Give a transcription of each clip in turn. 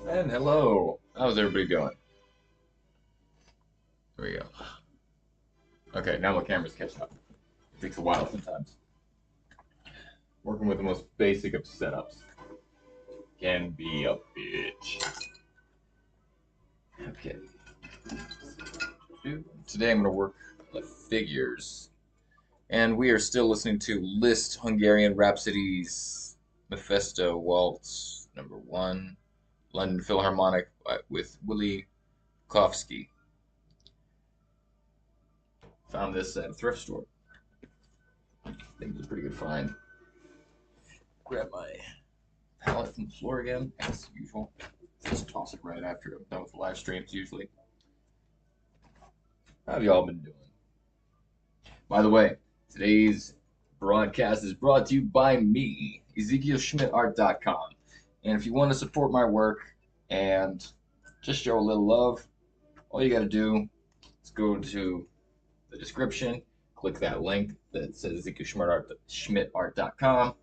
And hello. How's everybody going? There we go. Okay, now my camera's catching up. It takes a while sometimes. Working with the most basic of setups can be a bitch. Okay. Today I'm going to work with figures. And we are still listening to Liszt Hungarian Rhapsodies Mephisto Waltz number 1, London Philharmonic with Willy Kofsky. Found this at a thrift store. I think it was a pretty good find. Grab my palette from the floor again, as usual. Just toss it right after I'm done with the live streams, usually. How have y'all been doing? By the way, today's broadcast is brought to you by me, EzekielSchmidtArt.com. And if you want to support my work and just show a little love, all you got to do is go to the description, click that link that says EzekielSchmidtArt.com,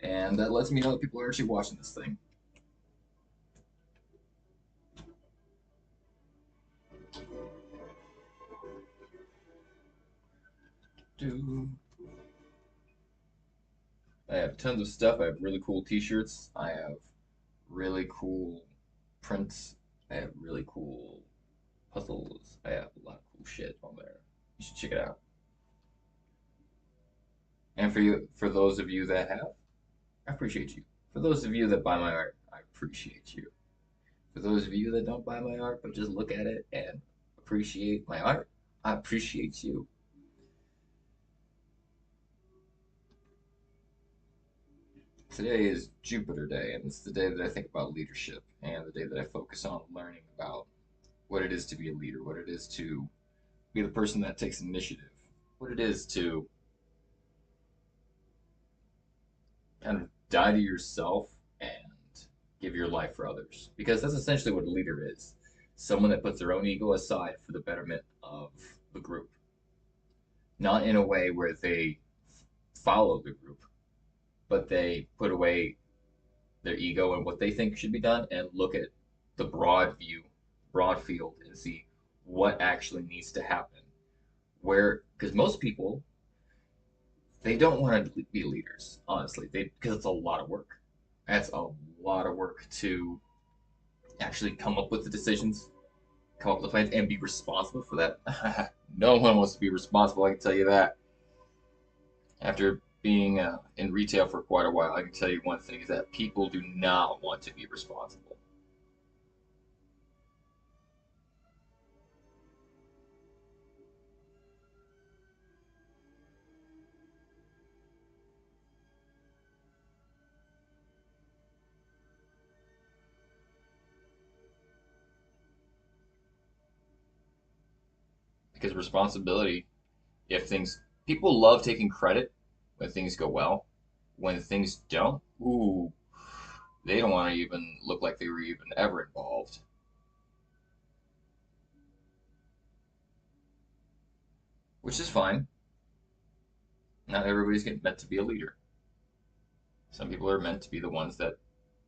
and that lets me know that people are actually watching this thing. I have tons of stuff. I have really cool t-shirts. I have really cool prints. I have really cool puzzles. I have a lot of cool shit on there. You should check it out. And for those of you that have, I appreciate you. For those of you that buy my art, I appreciate you. For those of you that don't buy my art but just look at it and appreciate my art, I appreciate you. Today is Jupiter Day, and it's the day that I think about leadership and the day that I focus on learning about what it is to be a leader, what it is to be the person that takes initiative, what it is to kind of die to yourself and give your life for others. Because that's essentially what a leader is, someone that puts their own ego aside for the betterment of the group. Not in a way where they follow the group, but they put away their ego and what they think should be done and look at the broad view, broad field, and see what actually needs to happen. Where, because most people, they don't want to be leaders, honestly, because it's a lot of work. That's a lot of work to actually come up with the decisions, come up with the plans, and be responsible for that. No one wants to be responsible, I can tell you that. After being in retail for quite a while, I can tell you one thing is that people do not want to be responsible. Because responsibility, if things, people love taking credit when things go well. When things don't, ooh, they don't want to even look like they were even ever involved, which is fine. Not everybody's meant to be a leader. Some people are meant to be the ones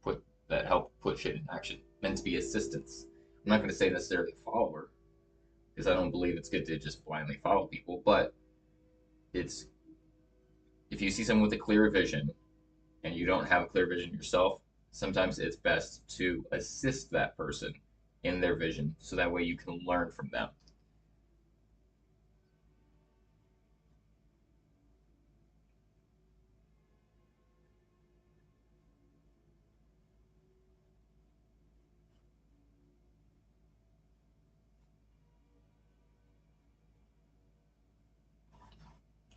put that help put shit in action. Meant to be assistants. I'm not going to say necessarily follower because I don't believe it's good to just blindly follow people. But it's if you see someone with a clear vision and you don't have a clear vision yourself, sometimes it's best to assist that person in their vision so that way you can learn from them.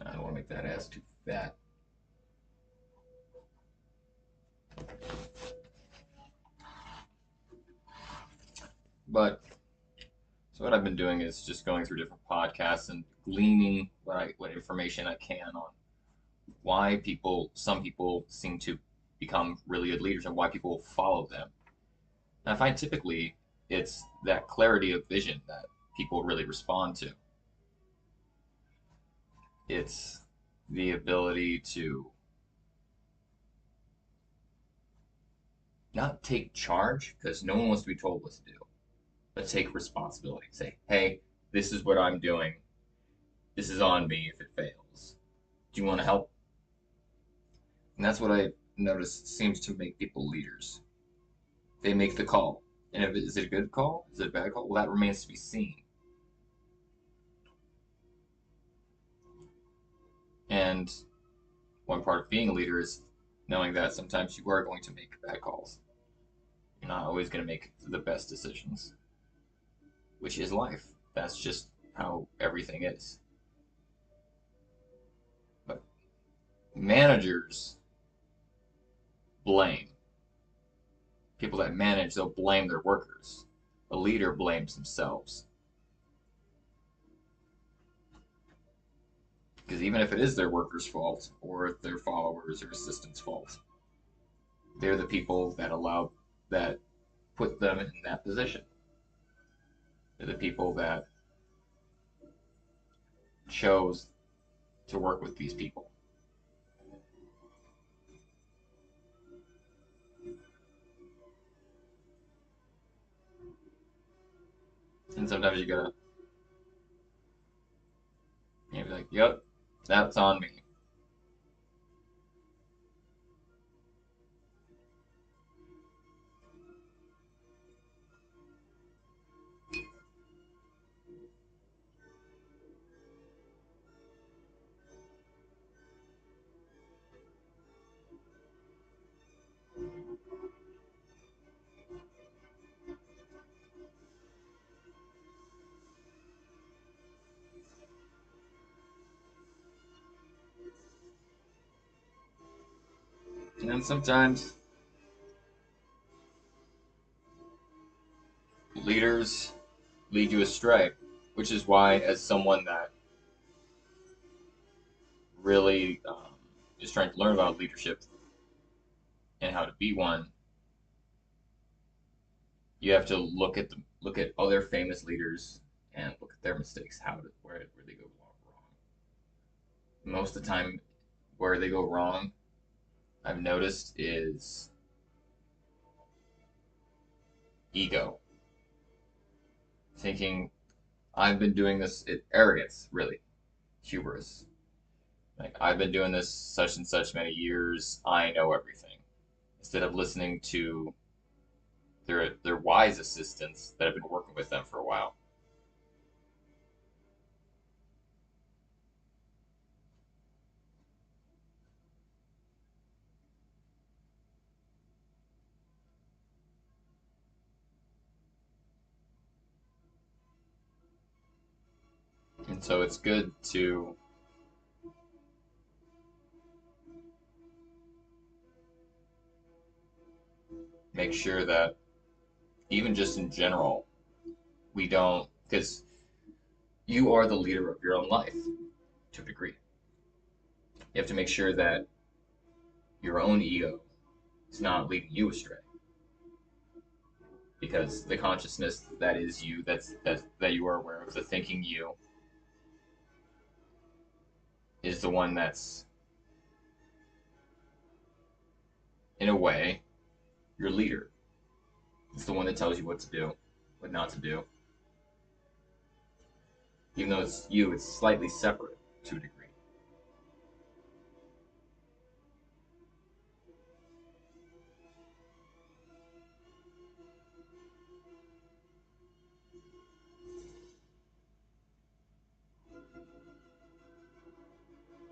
I don't want to make that ass too fat. But so what I've been doing is just going through different podcasts and gleaning what information I can on why some people seem to become really good leaders and why people follow them. And I find typically it's that clarity of vision that people really respond to. It's the ability to not take charge, because no one wants to be told what to do, but take responsibility. Say, hey, this is what I'm doing. This is on me if it fails. Do you want to help? And that's what I noticed seems to make people leaders. They make the call. And if is it a good call? Is it a bad call? Well, that remains to be seen. And one part of being a leader is knowing that sometimes you are going to make bad calls. You're not always going to make the best decisions, which is life. That's just how everything is. But managers blame. People that manage, they'll blame their workers. A leader blames themselves. Because even if it is their workers' fault or their followers' or assistants' fault, they're the people that put them in that position. They're the people that chose to work with these people. And sometimes you gotta be like, yep, that's on me. And sometimes leaders lead you astray, which is why, as someone that really is trying to learn about leadership and how to be one, you have to look at other famous leaders and look at their mistakes, where they go wrong. Most of the time, where they go wrong, I've noticed is ego, thinking I've been doing this. Arrogance, really, hubris. Like I've been doing this such and such many years. I know everything. Instead of listening to their wise assistants that have been working with them for a while. And so it's good to make sure that even just in general, we don't, because you are the leader of your own life to a degree. You have to make sure that your own ego is not leading you astray. Because the consciousness that is you, that you are aware of, the thinking you, is the one that's, in a way, your leader. It's the one that tells you what to do, what not to do. Even though it's you, it's slightly separate to a degree.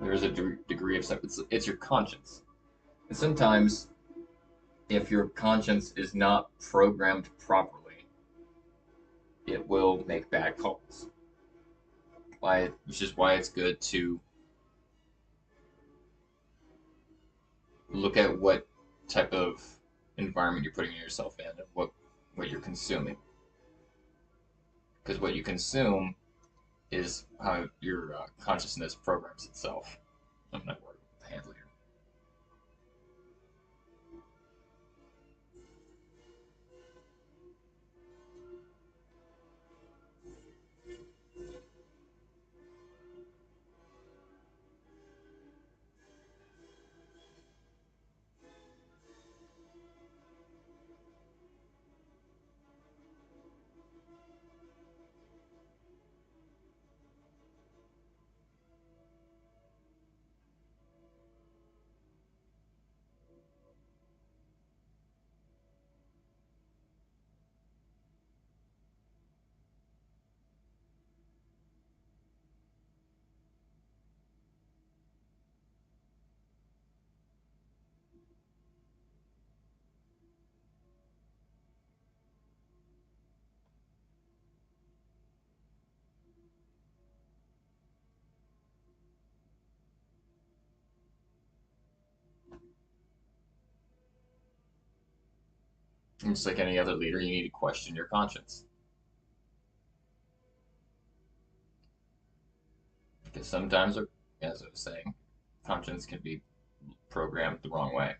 There is a degree of separate. It's your conscience. And sometimes, if your conscience is not programmed properly, it will make bad calls. Which is why it's good to look at what type of environment you're putting yourself in and what you're consuming. Because what you consume is how your consciousness programs itself. I'm not worried with the handle here. And just like any other leader, you need to question your conscience. Because sometimes, as I was saying, conscience can be programmed the wrong way.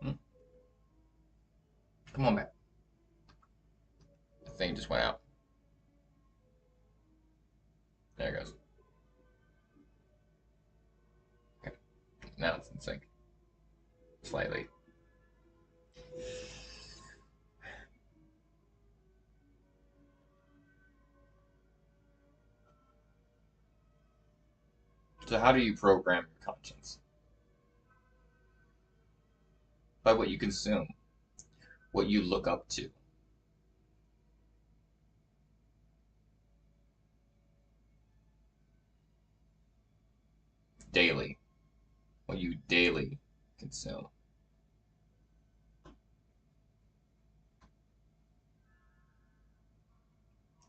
Hmm. Come on back. The thing just went out. There it goes. Okay. Now it's in sync. Slightly. So how do you program your conscience? By what you consume, what you look up to. Daily. What you daily consume.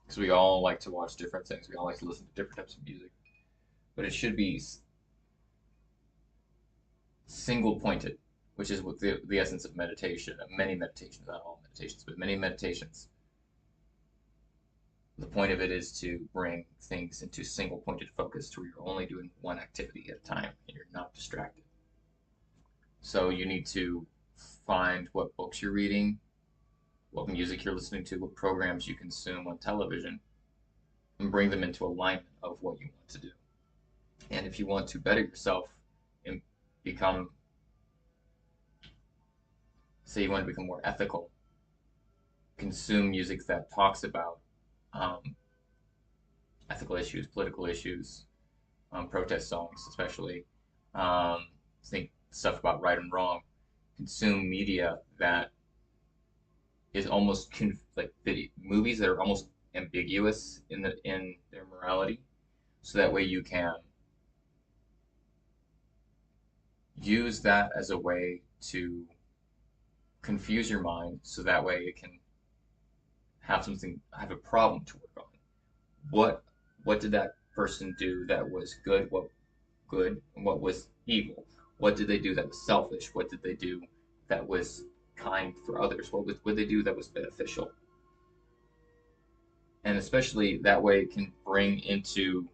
Because we all like to watch different things. We all like to listen to different types of music. But it should be single pointed, which is what the essence of meditation, many meditations, not all meditations, but many meditations. The point of it is to bring things into single pointed focus to where you're only doing one activity at a time and you're not distracted. So you need to find what books you're reading, what music you're listening to, what programs you consume on television, and bring them into alignment of what you want to do. And if you want to better yourself and become, say, you want to become more ethical, consume music that talks about um, ethical issues, political issues, protest songs, especially. Think stuff about right and wrong. Consume media that is almost like video, movies that are almost ambiguous in their morality, so that way you can use that as a way to confuse your mind, so that way it can have a problem to work on. What what did that person do that was good? What good and what was evil? What did they do that was selfish? What did they do that was kind for others? What did they do that was beneficial? And especially that way it can bring into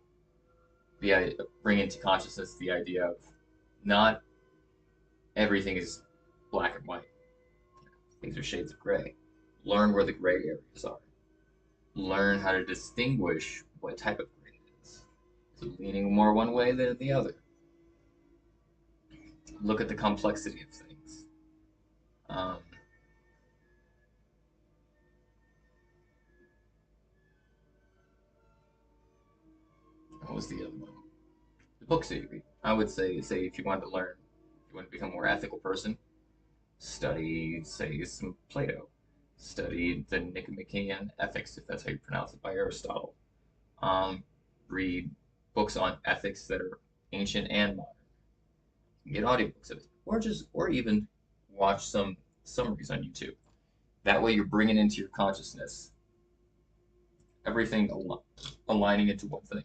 consciousness the idea of not everything is black and white. Things are shades of gray. Learn where the gray areas are. Learn how to distinguish what type of gray it is. Is it leaning more one way than the other? Look at the complexity of things. Um, what was the other one? The books that you read. I would say if you want to learn, if you want to become a more ethical person, study, say, some Plato. Study the Nicomachean Ethics, if that's how you pronounce it, by Aristotle. Um, Read books on ethics that are ancient and modern. Get audiobooks of it, or even watch some summaries on YouTube. That way, you're bringing into your consciousness everything aligning into one thing.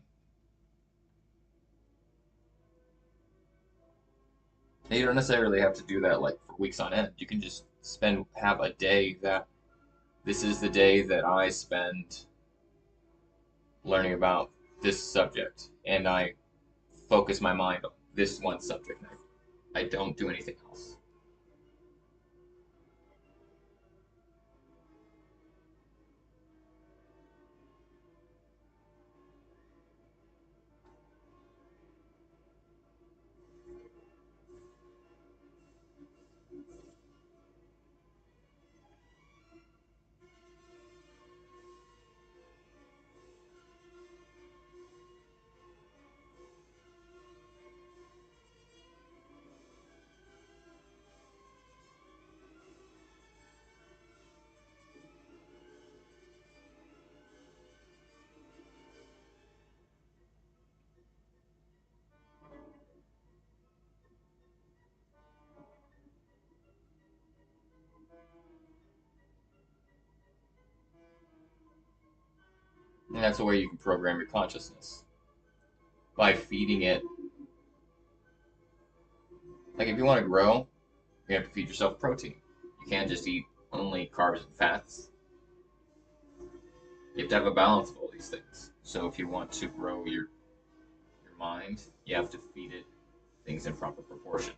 And you don't necessarily have to do that like for weeks on end. You can just have a day that this is the day that I spend learning about this subject, and I focus my mind on this one subject. I don't do anything else. And that's the way you can program your consciousness by feeding it. Like if you want to grow, you have to feed yourself protein. You can't just eat only carbs and fats. You have to have a balance of all these things. So if you want to grow your mind, you have to feed it things in proper proportion.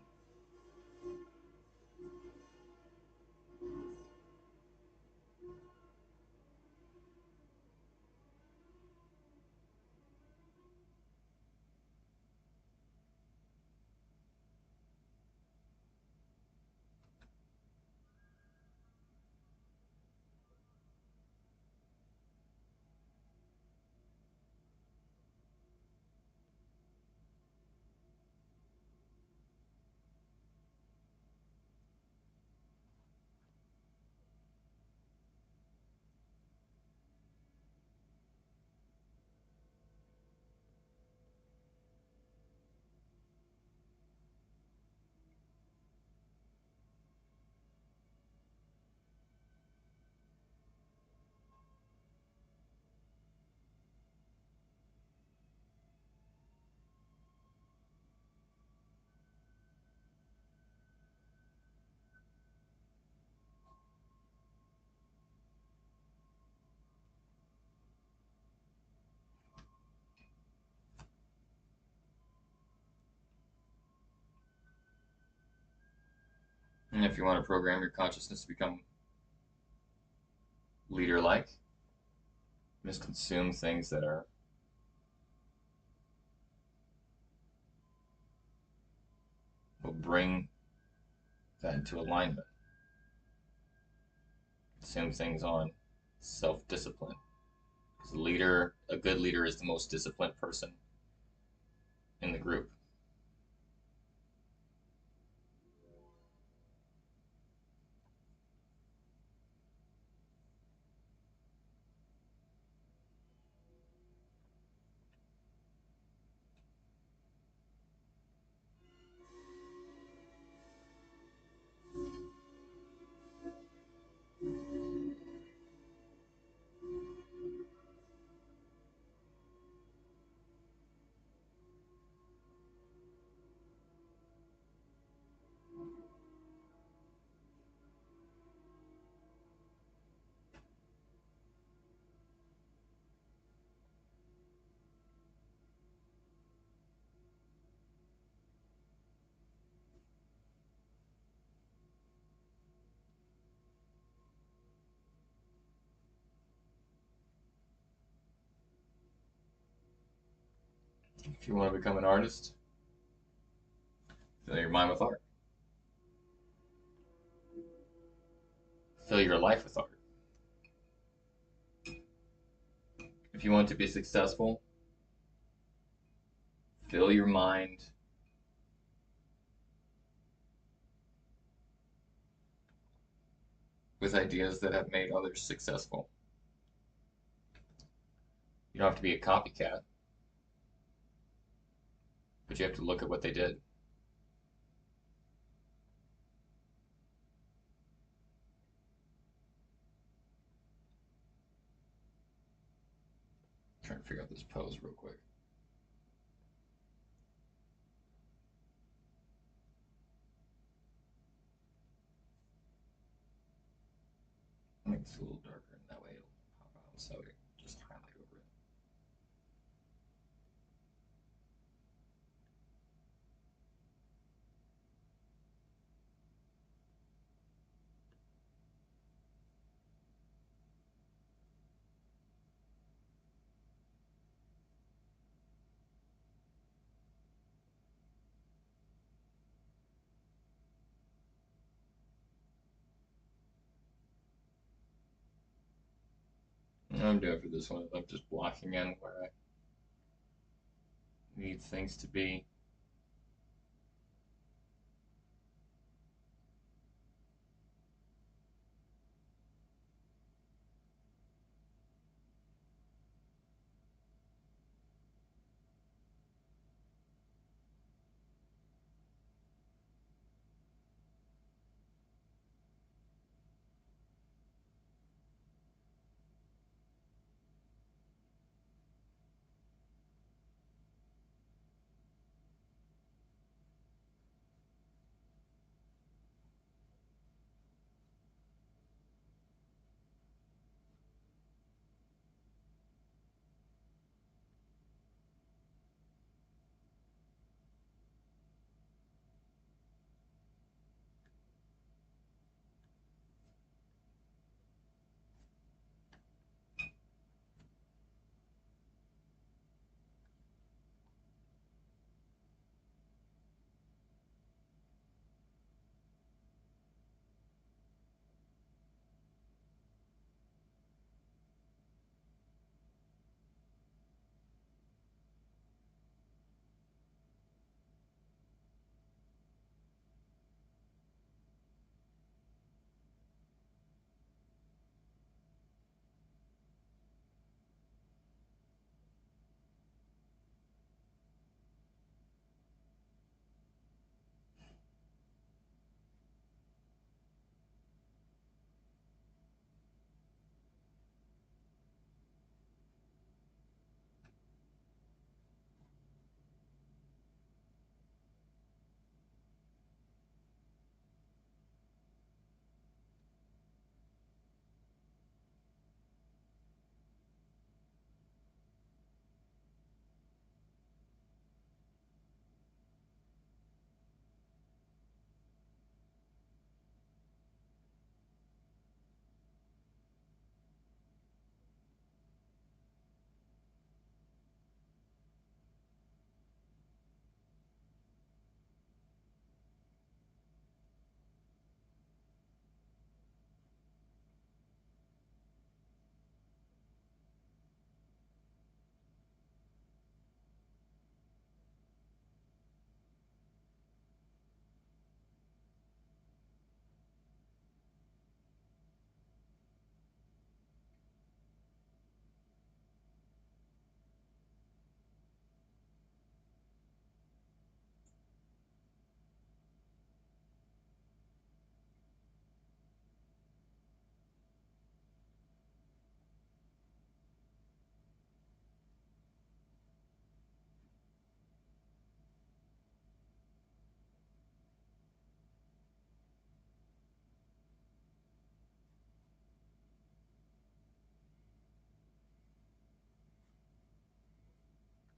And if you want to program your consciousness to become leader like, just consume things that are will bring that into alignment. Consume things on self-discipline. Because a good leader is the most disciplined person in the group. If you want to become an artist, fill your mind with art. Fill your life with art. If you want to be successful, fill your mind with ideas that have made others successful. You don't have to be a copycat, but you have to look at what they did. I'm trying to figure out this pose real quick. Make this a little darker, and that way it'll pop out. So just highlight over it. And I'm doing for this one, I'm just blocking in where I need things to be.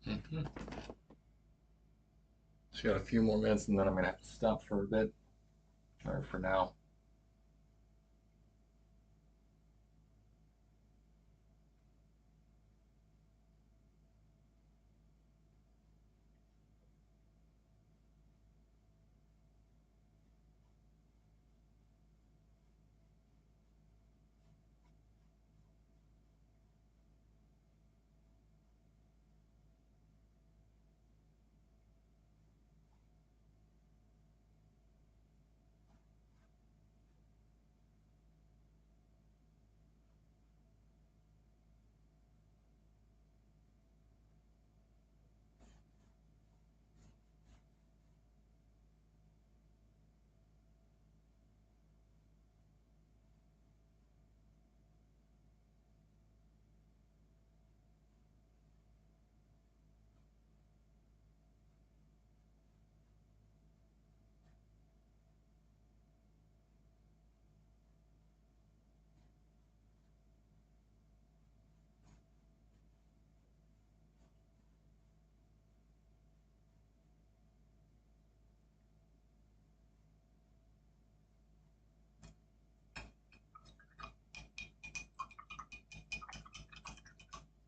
Mm-hmm. Just got a few more minutes and then I'm gonna have to stop for a bit, or for now.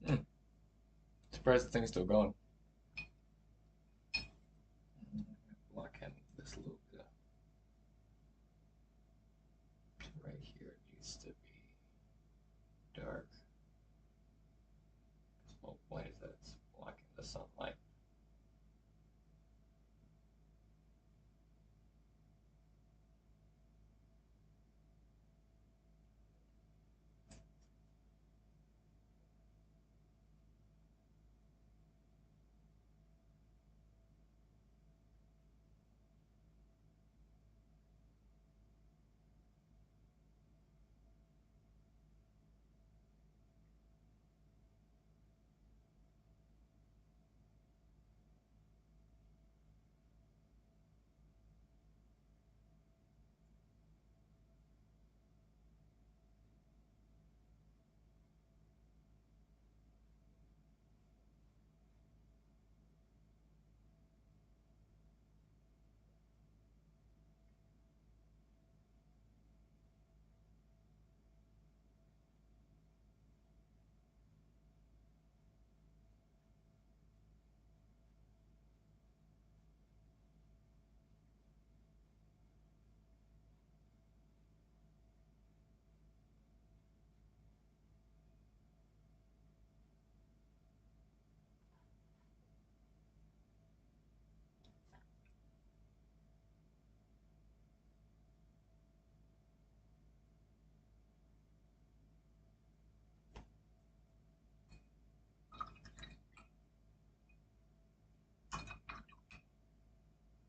Mm. Surprised the thing's still going. Block in this little bit. Right here it needs to be dark. Well, why is that? It's blocking the sunlight.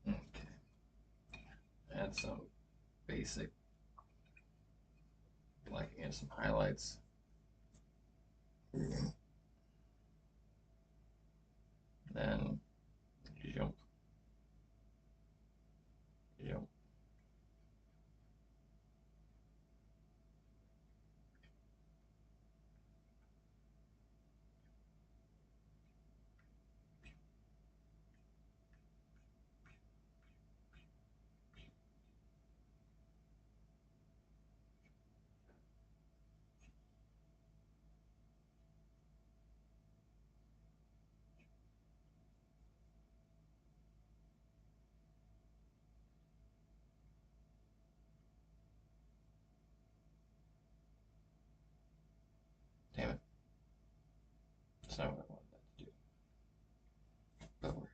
Okay. Add some basic blacking and some highlights. Then jump, jump. Damn it. That's not what I wanted that to do. But we're here.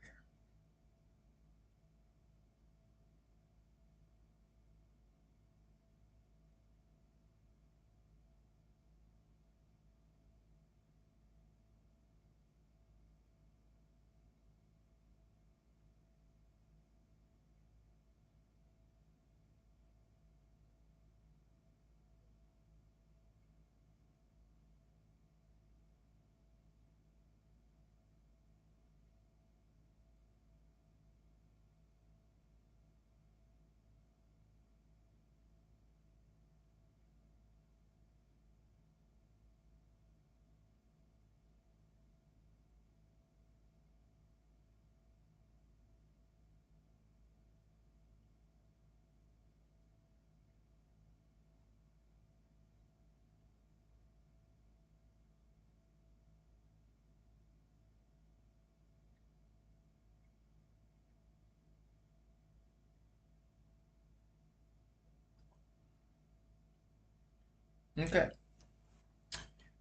Okay.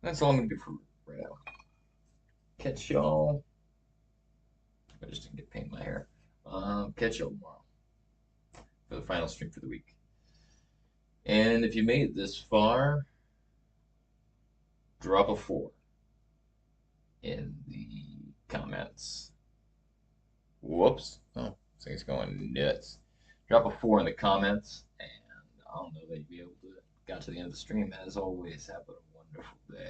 That's all I'm going to do for right now. Catch y'all. I just didn't get paint in my hair. Catch y'all tomorrow for the final stream for the week. And if you made it this far, drop a 4 in the comments. Whoops. Oh, this thing's going nuts. Drop a 4 in the comments, and I'll know that you'll be able to got to the end of the stream. As always, have a wonderful day.